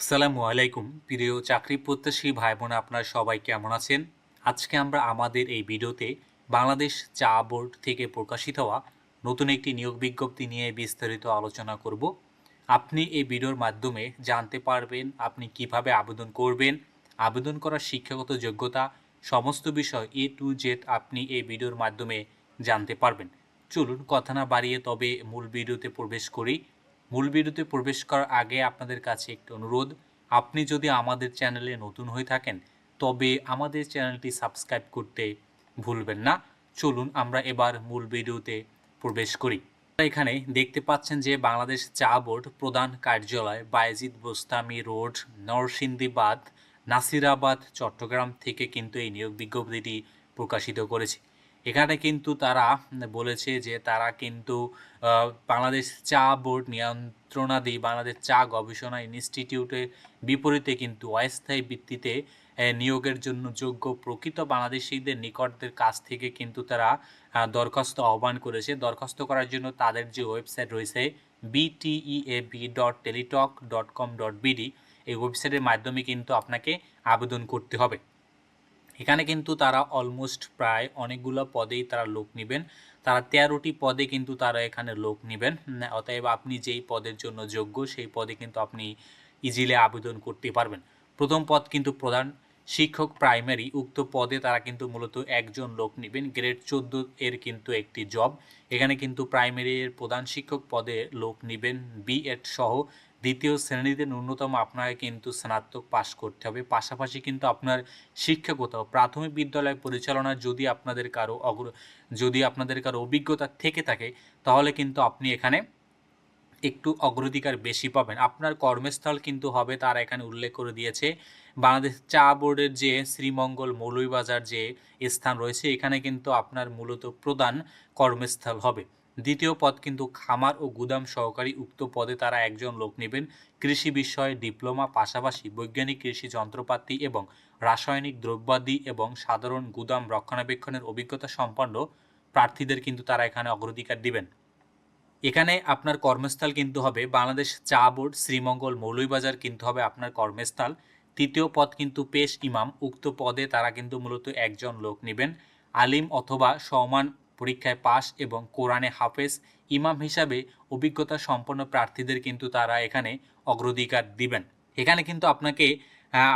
আসসালামু আলাইকুম প্রিয় চাকরি প্রত্যাশী ভাই বোন আপনারা সবাই কেমন আছেন? আজকে আমরা আমাদের এই ভিডিওতে বাংলাদেশ চা বোর্ড থেকে প্রকাশিত হওয়া নতুন একটি নিয়োগ বিজ্ঞপ্তি নিয়ে বিস্তারিত আলোচনা করব। আপনি এই ভিডিওর মাধ্যমে জানতে পারবেন আপনি কিভাবে আবেদন করবেন, আবেদন করার শিক্ষাগত যোগ্যতা, সমস্ত বিষয় এ টু জেড আপনি এই ভিডিওর মাধ্যমে জানতে পারবেন। চলুন কথা না বাড়িয়ে তবে মূল ভিডিওতে প্রবেশ করি। মূল ভিডিওতে প্রবেশ করার আগে আপনাদের কাছে একটি অনুরোধ, আপনি যদি আমাদের চ্যানেলে নতুন হয়ে থাকেন তবে আমাদের চ্যানেলটি সাবস্ক্রাইব করতে ভুলবেন না। চলুন আমরা এবার মূল ভিডিওতে প্রবেশ করি। এখানে দেখতে পাচ্ছেন যে বাংলাদেশ চা বোর্ড প্রধান কার্যালয় বায়েজিদ বোস্তামি রোড, নরসিংদীবাদ, নাসিরাবাদ, চট্টগ্রাম থেকে কিন্তু এই নিয়োগ বিজ্ঞপ্তিটি প্রকাশিত করেছে। এখানে কিন্তু তারা বলেছে যে তারা কিন্তু বাংলাদেশ চা বোর্ড নিয়ন্ত্রণাধীন বাংলাদেশ চা গবেষণা ইনস্টিটিউটের বিপরীতে কিন্তু অস্থায়ী ভিত্তিতে নিয়োগের জন্য যোগ্য প্রকৃত বাংলাদেশিদের নিকটদের কাছ থেকে কিন্তু তারা দরখাস্ত আহ্বান করেছে। দরখাস্ত করার জন্য তাদের যে ওয়েবসাইট রয়েছে bteab.teletalk.com.bd, এই ওয়েবসাইটের মাধ্যমে কিন্তু আপনাকে আবেদন করতে হবে। এখানে কিন্তু তারা অলমোস্ট প্রায় অনেকগুলো পদেই তারা লোক নেবেন। তারা 13টি পদে কিন্তু তারা এখানে লোক নেবেন। অতএব আপনি যেই পদের জন্য যোগ্য সেই পদে কিন্তু আপনি ইজিলি আবেদন করতে পারবেন। প্রথম পদ কিন্তু প্রধান শিক্ষক প্রাইমারি, উক্ত পদে তারা কিন্তু মূলত একজন লোক নেবেন। গ্রেড 14 এর কিন্তু একটি জব। এখানে কিন্তু প্রাইমারির প্রধান শিক্ষক পদে লোক নেবেন বিএড সহ। দ্বিতীয় শ্রেণীতে ন্যূনতম আপনাকে কিন্তু স্নাতক পাশ করতে হবে। পাশাপাশি কিন্তু আপনার শিক্ষাগত প্রাথমিক বিদ্যালয় পরিচালনার যদি আপনাদের কারো অভিজ্ঞতা থেকে থাকে তাহলে কিন্তু আপনি এখানে একটু অগ্রাধিকার বেশি পাবেন। আপনার কর্মস্থল কিন্তু হবে তারা এখানে উল্লেখ করে দিয়েছে বাংলাদেশ চা বোর্ডের যে শ্রীমঙ্গল মৌলভীবাজার যে স্থান রয়েছে এখানে কিন্তু আপনার মূলত প্রধান কর্মস্থল হবে। দ্বিতীয় পদ কিন্তু খামার ও গুদাম সহকারী, উক্ত পদে তারা একজন লোক নেবেন। কৃষি বিষয়ে ডিপ্লোমা, পাশাপাশি বৈজ্ঞানিক কৃষি যন্ত্রপাতি এবং রাসায়নিক দ্রব্যাদি এবং সাধারণ গুদাম রক্ষণাবেক্ষণের অভিজ্ঞতা সম্পন্ন প্রার্থীদের কিন্তু তারা এখানে অগ্রাধিকার দিবেন। এখানে আপনার কর্মস্থল কিন্তু হবে বাংলাদেশ চা বোর্ড শ্রীমঙ্গল মৌলভীবাজার কিন্তু হবে আপনার কর্মস্থল। তৃতীয় পদ কিন্তু পেশ ইমাম, উক্ত পদে তারা কিন্তু মূলত একজন লোক নেবেন। আলিম অথবা সমান পরীক্ষায় পাস এবং কোরআনে হাফেজ ইমাম হিসাবে অভিজ্ঞতা সম্পন্ন প্রার্থীদের কিন্তু তারা এখানে অগ্রাধিকার দিবেন। এখানে কিন্তু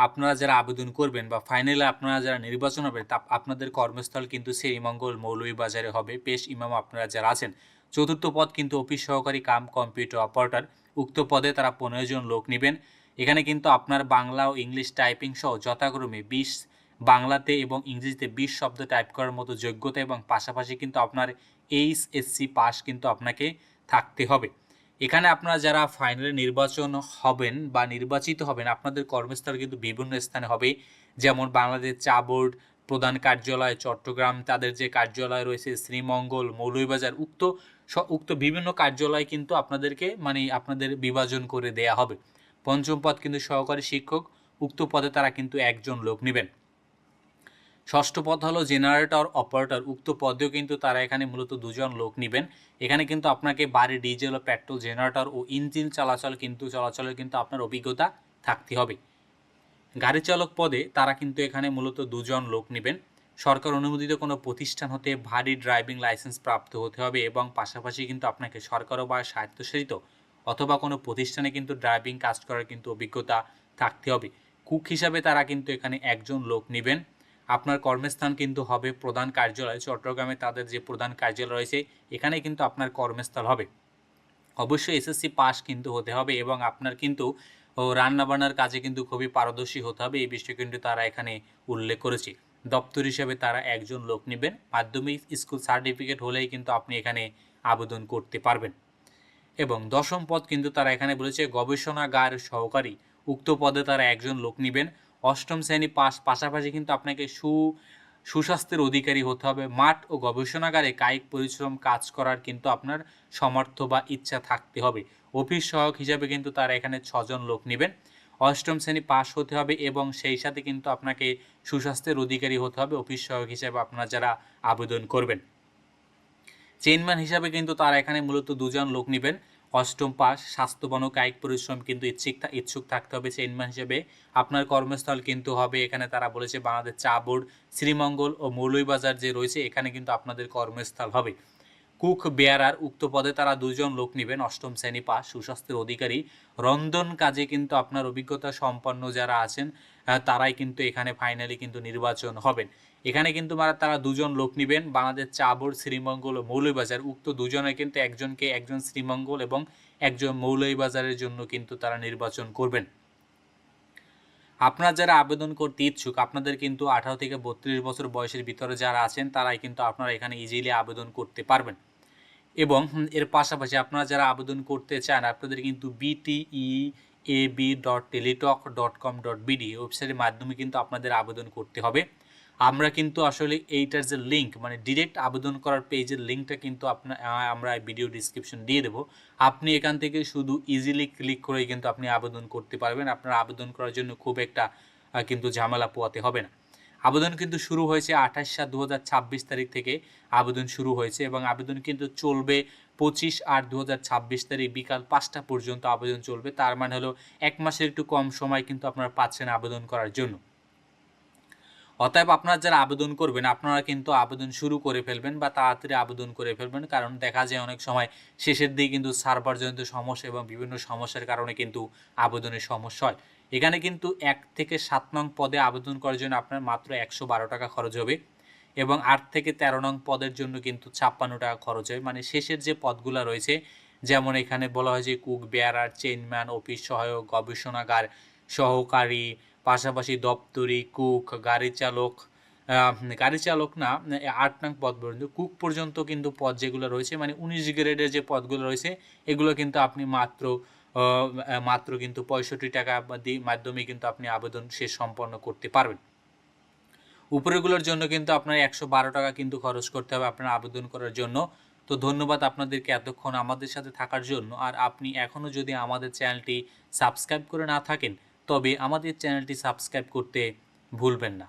আপনারা যারা আবেদন করবেন বা ফাইনালে আপনারা যারা নির্বাচন হবে আপনাদের কর্মস্থল কিন্তু শ্রীমঙ্গল মৌলভীবাজারে হবে। পেশ ইমাম আপনারা যারা আছেন। চতুর্থ পদ কিন্তু অফিস সহকারী কাম কম্পিউটার অপারেটর, উক্ত পদে তারা 15 জন লোক নেবেন। এখানে কিন্তু আপনার বাংলা ও ইংলিশ টাইপিং সহ যথাক্রমে 20 বাংলাতে এবং ইংরেজিতে 20 শব্দ টাইপ করার মতো যোগ্যতা এবং পাশাপাশি কিন্তু আপনার এইচএসসি পাস কিন্তু আপনাকে থাকতে হবে। এখানে আপনারা যারা ফাইনালে নির্বাচন হবেন বা নির্বাচিত হবেন আপনাদের কর্মস্থল কিন্তু বিভিন্ন স্থানে হবে, যেমন বাংলাদেশ চা বোর্ড প্রধান কার্যালয় চট্টগ্রাম, তাদের যে কার্যালয় রয়েছে শ্রীমঙ্গল মৌলভীবাজার, উক্ত বিভিন্ন কার্যালয় কিন্তু আপনাদের বিভাজন করে দেয়া হবে। পঞ্চম পদ কিন্তু সহকারী শিক্ষক, উক্ত পদে তারা কিন্তু একজন লোক নেবেন। ষষ্ঠ পদ হলো জেনারেটর অপারেটর, উক্ত পদেও কিন্তু তারা এখানে মূলত 2 জন লোক নেবেন। এখানে কিন্তু আপনাকে বাড়ি ডিজেল ও পেট্রোল জেনারেটর ও ইঞ্জিন চলাচলের কিন্তু আপনার অভিজ্ঞতা থাকতে হবে। গাড়ি চালক পদে তারা কিন্তু এখানে মূলত 2 জন লোক নেবেন। সরকার অনুমোদিত কোনো প্রতিষ্ঠান হতে ভারী ড্রাইভিং লাইসেন্স প্রাপ্ত হতে হবে এবং পাশাপাশি কিন্তু আপনাকে সরকার বা স্বায়ত্তশাসিত অথবা কোনো প্রতিষ্ঠানে কিন্তু ড্রাইভিং কাজ করার কিন্তু অভিজ্ঞতা থাকতে হবে। কুক হিসাবে তারা কিন্তু এখানে একজন লোক নেবেন। আপনার কর্মস্থান কিন্তু হবে প্রধান কার্যালয় চট্টগ্রামে, তাদের যে প্রধান কার্যালয় রয়েছে এখানে কিন্তু আপনার কর্মস্থল হবে। অবশ্যই এসএসসি পাস কিন্তু হতে হবে এবং আপনার কিন্তু রান্নাবান্নার কাজে কিন্তু খুবই পারদর্শী হতে হবে, এই বিষয়ে কিন্তু তারা এখানে উল্লেখ করেছে। দপ্তর হিসেবে তারা একজন লোক নেবেন। মাধ্যমিক স্কুল সার্টিফিকেট হলেই কিন্তু আপনি এখানে আবেদন করতে পারবেন। এবং দশম পদ কিন্তু তারা এখানে বলেছে গবেষণাগার সহকারী, উক্ত পদে তারা একজন লোক নেবেন। অষ্টম শ্রেণী পাশাপাশি কিন্তু আপনাকে সুস্বাস্থ্যের অধিকারী হতে হবে। মাঠ ও গবেষণাগারে কায়িক পরিশ্রম কাজ করার কিন্তু আপনার সামর্থ্য বা ইচ্ছা থাকতে হবে। অফিস সহায়ক হিসাবে কিন্তু তারা এখানে 6 জন লোক নেবেন। অষ্টম শ্রেণী পাস হতে হবে এবং সেই সাথে কিন্তু আপনাকে সুস্বাস্থ্যের অধিকারী হতে হবে অফিস সহায়ক হিসাবে আপনারা যারা আবেদন করবেন। চেইনম্যান হিসাবে কিন্তু তারা এখানে মূলত 2 জন লোক নেবেন। অষ্টম পাস, স্বাস্থ্যবান ও কায়িক পরিশ্রম কিন্তু ইচ্ছুক থাকতে হবে চেইনম্যান হিসেবে। আপনার কর্মস্থল কিন্তু হবে এখানে তারা বলেছে বাংলাদেশ চা বোর্ড, শ্রীমঙ্গল ও মৌলভীবাজার যে রয়েছে এখানে কিন্তু আপনাদের কর্মস্থল হবে। কুক বেয়ারার উক্ত পদে তারা 2 জন লোক নেবেন, অষ্টম শ্রেণী পাস, সুস্বাস্থ্যের অধিকারী, রন্ধন কাজে কিন্তু আপনার অভিজ্ঞতা সম্পন্ন যারা আছেন তারাই কিন্তু এখানে ফাইনালি কিন্তু নির্বাচন হবেন। এখানে কিন্তু তারা 2 জন লোক নেবেন, বাংলাদেশ চা বোর্ড, শ্রীমঙ্গল ও মৌলভীবাজার। উক্ত দুজনে কিন্তু একজন শ্রীমঙ্গল এবং একজন মৌলভীবাজারের জন্য কিন্তু তারা নির্বাচন করবেন। আপনারা যারা আবেদন করতে ইচ্ছুক, আপনাদের কিন্তু 18 থেকে 32 বছর বয়সের ভিতরে যারা আছেন তারাই কিন্তু আপনারা এখানে ইজিলি আবেদন করতে পারবেন। এবং এর পাশাপাশি আপনারা যারা আবেদন করতে চান আপনাদের কিন্তু bteab.teletalk.com.bd ওয়েবসাইটের মাধ্যমে কিন্তু আপনাদের আবেদন করতে হবে। আমরা কিন্তু আসলে এইটার যে লিঙ্ক মানে ডিরেক্ট আবেদন করার পেজের লিঙ্কটা কিন্তু আমরা ভিডিও ডিসক্রিপশন দিয়ে দেবো। আপনি এখান থেকে শুধু ইজিলি ক্লিক করেই কিন্তু আপনি আবেদন করতে পারবেন। আপনার আবেদন করার জন্য খুব একটা কিন্তু ঝামেলা পোয়াতে হবে না। আবেদন কিন্তু শুরু হয়েছে 28/7/2026 তারিখ থেকে আবেদন শুরু হয়েছে এবং আবেদন কিন্তু চলবে 25/8/2026 তারিখ বিকাল 5টা পর্যন্ত আবেদন চলবে। তার মানে হলো 1 মাসের একটু কম সময় কিন্তু আপনারা পাচ্ছেন আবেদন করার জন্য। অতএব আপনারা যারা আবেদন করবেন আপনারা কিন্তু আবেদন শুরু করে ফেলবেন বা তাড়াতাড়ি আবেদন করে ফেলবেন, কারণ দেখা যায় অনেক সময় শেষের দিকে কিন্তু সার্ভারজনিত সমস্যা এবং বিভিন্ন সমস্যার কারণে কিন্তু আবেদনের সমস্যা হয়। এখানে কিন্তু 1 থেকে 7 নং পদে আবেদন করার জন্য আপনার মাত্র 112 টাকা খরচ হবে এবং 8 থেকে 13 নং পদের জন্য কিন্তু 56 টাকা খরচ হবে। মানে শেষের যে পদগুলো রয়েছে, যেমন এখানে বলা হয় যে কুক, বেয়ারার, চেইনম্যান, অফিস সহায়ক, গবেষণাগার সহকারী, পাশাপাশি দপ্তরি, কুক, গাড়ি চালক না 8 নং পদ পর্যন্ত, কুক পর্যন্ত কিন্তু পদ যেগুলো রয়েছে মানে 19 গ্রেডের যে পদগুলো রয়েছে এগুলো কিন্তু আপনি মাত্র কিন্তু 65 টাকা মাধ্যমে কিন্তু আপনি আবেদন শেষ সম্পন্ন করতে পারবেন। উপরেগুলোর জন্য কিন্তু আপনার 112 টাকা কিন্তু খরচ করতে হবে আপনার আবেদন করার জন্য। তো ধন্যবাদ আপনাদেরকে এতক্ষণ আমাদের সাথে থাকার জন্য। আর আপনি এখনও যদি আমাদের চ্যানেলটি সাবস্ক্রাইব করে না থাকেন তবে আমাদের চ্যানেলটি সাবস্ক্রাইব করতে ভুলবেন না।